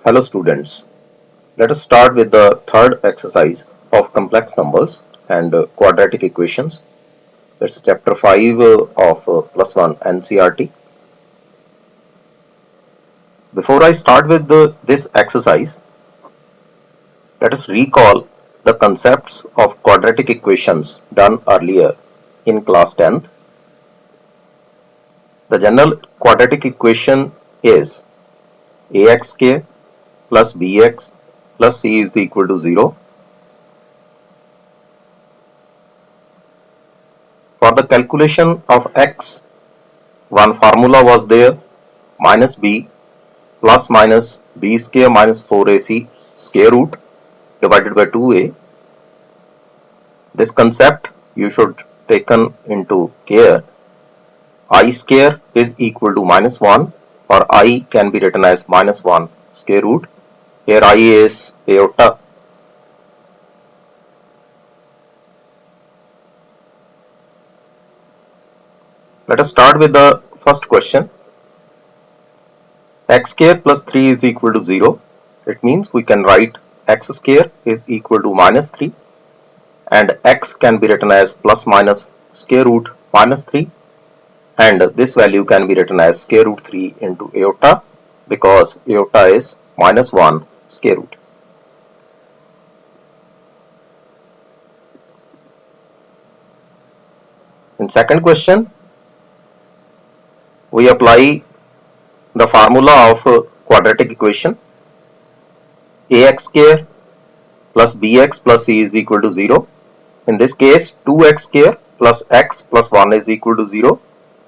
Hello students, let us start with the third exercise of complex numbers and quadratic equations. It's chapter 5 of plus 1 NCERT. Before I start with this exercise, let us recall the concepts of quadratic equations done earlier in class 10th. The general quadratic equation is ax square plus bx plus c is equal to 0. For the calculation of x, one formula was there, minus b plus minus b square minus 4ac square root divided by 2a. This concept you should taken into care. I square is equal to minus 1, or I can be written as minus 1 square root. Here I is iota. Let us start with the first question. X square plus 3 is equal to 0. It means we can write x square is equal to minus 3, and x can be written as plus minus square root minus 3, and this value can be written as square root 3 into iota, because iota is minus 1 square root. In second question, we apply the formula of quadratic equation. Ax square plus bx plus c is equal to 0. In this case, 2x square plus x plus 1 is equal to 0.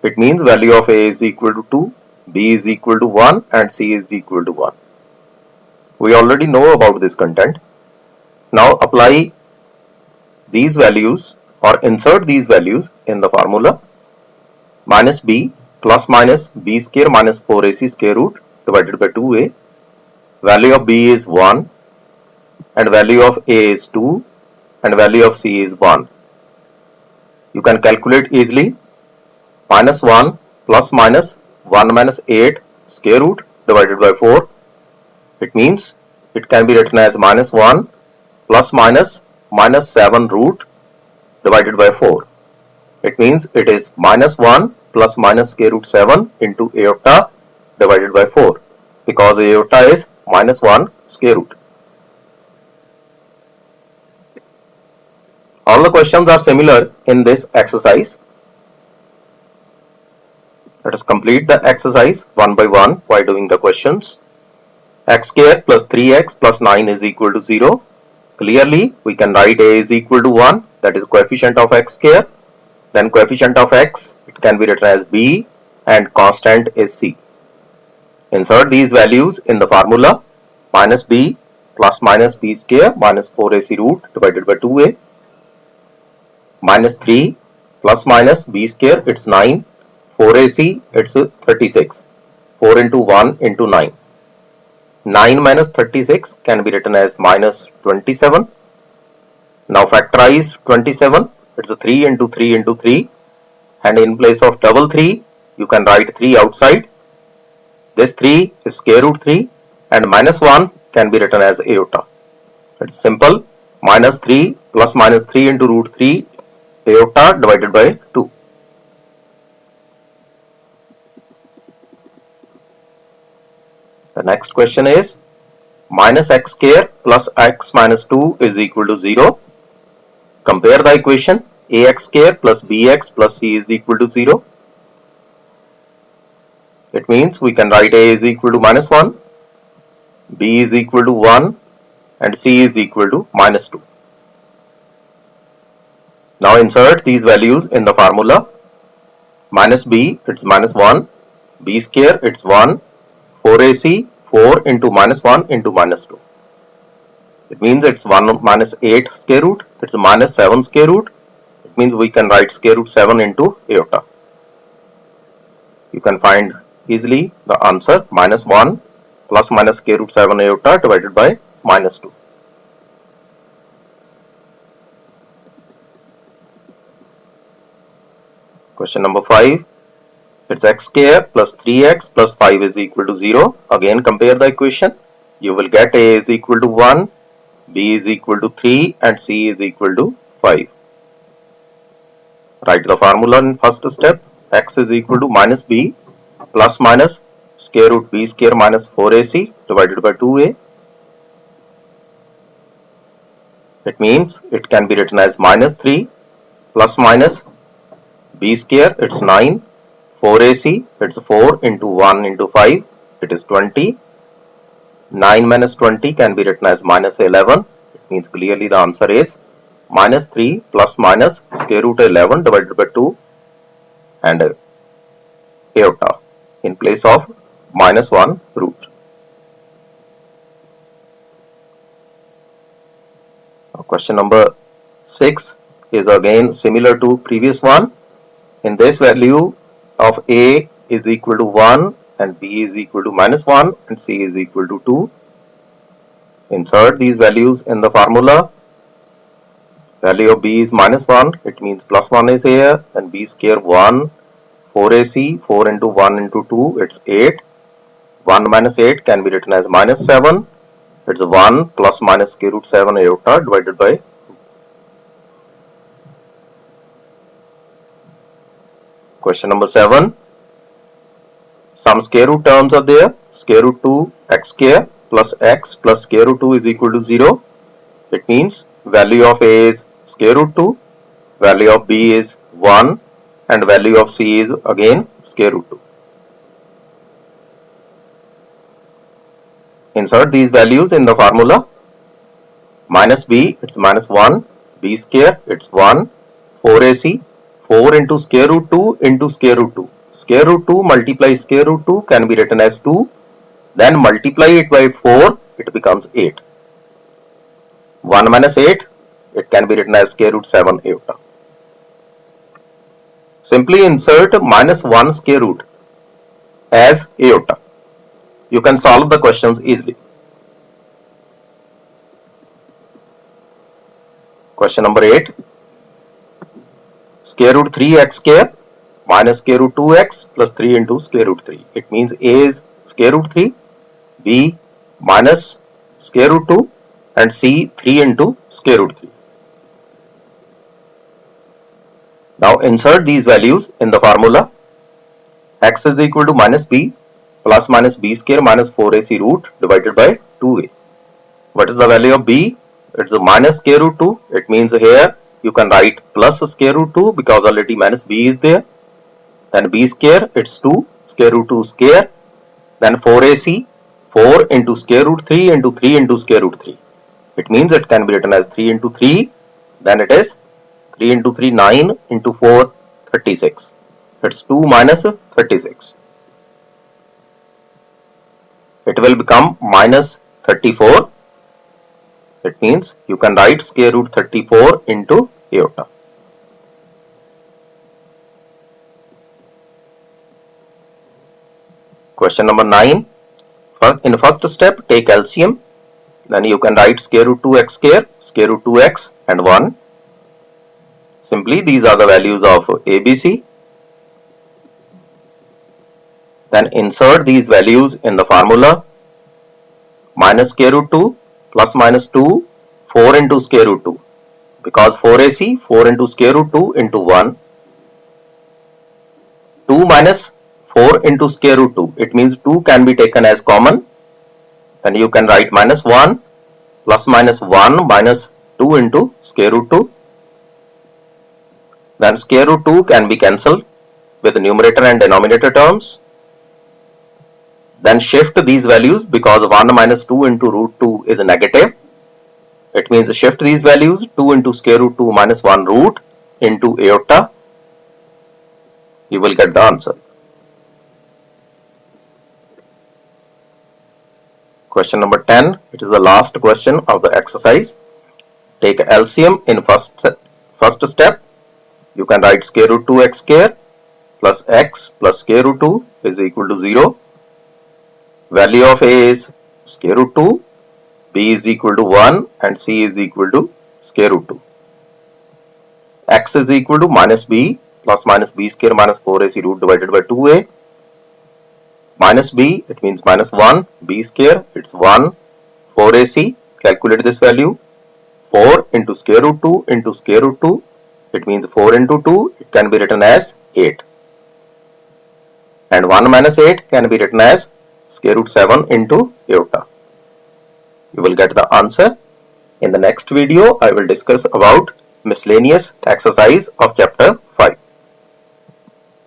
It means value of a is equal to 2, b is equal to 1, and c is equal to 1. We already know about this content. Now apply these values or insert these values in the formula. Minus b plus minus b square minus 4ac square root divided by 2a. Value of b is 1, and value of a is 2, and value of c is 1. You can calculate easily. Minus 1 plus minus 1 minus 8 square root divided by 4. It means it can be written as minus 1 plus minus minus 7 root divided by 4. It means it is minus 1 plus minus square root 7 into iota divided by 4, because iota is minus 1 square root. All the questions are similar in this exercise. Let us complete the exercise one by one by doing the questions. X square plus 3x plus 9 is equal to 0. Clearly, we can write a is equal to 1, that is coefficient of x square. Then coefficient of x, it can be written as b, and constant is c. Insert these values in the formula. Minus b plus minus b square minus 4ac root divided by 2a. Minus 3 plus minus b square, it's 9. 4ac, it's 36. 4 into 1 into 9. 9 minus 36 can be written as minus 27. Now factorize 27. It's a 3 into 3 into 3. And in place of double 3, you can write 3 outside. This 3 is square root 3, and minus 1 can be written as iota. It's simple. Minus 3 plus minus 3 into root 3 iota divided by 2. The next question is minus x square plus x minus 2 is equal to 0. Compare the equation. Ax square plus bx plus c is equal to 0. It means we can write a is equal to minus 1, b is equal to 1, and c is equal to minus 2. Now insert these values in the formula. Minus b, it's minus 1, b square, it's 1, 4ac, 4 into minus 1 into minus 2. It means it's 1 minus 8 square root, it's minus 7 square root. It means we can write square root 7 into iota. You can find easily the answer, minus 1 plus minus square root 7 iota divided by minus 2. Question number 5. It's x square plus 3x plus 5 is equal to 0. Again compare the equation. you will get A is equal to 1, B is equal to 3 and C is equal to 5. Write the formula in first step. X is equal to minus B plus minus square root B square minus 4AC divided by 2A. It means it can be written as minus 3 plus minus B square, it's 9, 4AC, it's 4 into 1 into 5, it is 20. 9 minus 20 can be written as minus 11. It means clearly the answer is minus 3 plus minus square root 11 divided by 2 and iota in place of minus 1 root. Question number 6 is again similar to previous one. In this, value of A is equal to 1 and B is equal to minus 1 and C is equal to 2. Insert these values in the formula. Value of B is minus 1, it means plus 1 is here, and B square 1, 4AC, 4 into 1 into 2, it's 8. 1 minus 8 can be written as minus 7. It's 1 plus minus square root 7 iota divided by 2. Question number 7. Some square root terms are there. Square root 2 x square plus x plus square root 2 is equal to 0. It means value of A is square root 2, value of B is 1 and value of C is again square root 2. Insert these values in the formula. Minus B, it's minus 1, B square, it's 1, 4AC, 4 into square root 2 into square root 2. Square root 2 multiply square root 2 can be written as 2. Then multiply it by 4, it becomes 8. 1 minus 8, it can be written as square root 7 iota. Simply insert minus 1 square root as iota. You can solve the questions easily. Question number 8. Square root 3x square minus square root 2x plus 3 into square root 3. It means A is square root 3, B minus square root 2 and C 3 into square root 3. Now insert these values in the formula. X is equal to minus B plus minus B square minus 4AC root divided by 2A. What is the value of B? It's a minus square root 2. It means here you can write plus square root 2 because already minus B is there. Then B square, it's 2 square root 2 square. Then 4AC, 4 into square root 3 into 3 into square root 3. It means it can be written as 3 into 3. Then it is 3 into 3, 9 into 4, 36. It's 2 minus 36. It will become minus 34. It means you can write square root 34 into iota. Question number 9. In first step, take LCM. Then you can write square root 2x square, square root 2x and 1. Simply these are the values of ABC. Then insert these values in the formula. Minus square root 2 plus minus 2, 4 into square root 2. Because 4AC, 4 into square root 2 into 1. 2 minus 4 into square root 2. It means 2 can be taken as common. Then you can write minus 1 plus minus 1 minus 2 into square root 2. Then square root 2 can be cancelled with the numerator and denominator terms. Then shift these values because 1 minus 2 into root 2 is a negative. It means shift these values 2 into square root 2 minus 1 root into iota. You will get the answer. Question number 10. It is the last question of the exercise. Take LCM in first step. You can write square root 2x square plus x plus square root 2 is equal to 0. Value of A is square root 2, B is equal to 1 and C is equal to square root 2. X is equal to minus B plus minus B square minus 4AC root divided by 2A. Minus B, it means minus 1, B square, it's 1, 4ac, calculate this value. 4 into square root 2 into square root 2, it means 4 into 2, it can be written as 8. And 1 minus 8 can be written as square root 7 into iota. You will get the answer. In the next video, I will discuss about miscellaneous exercise of chapter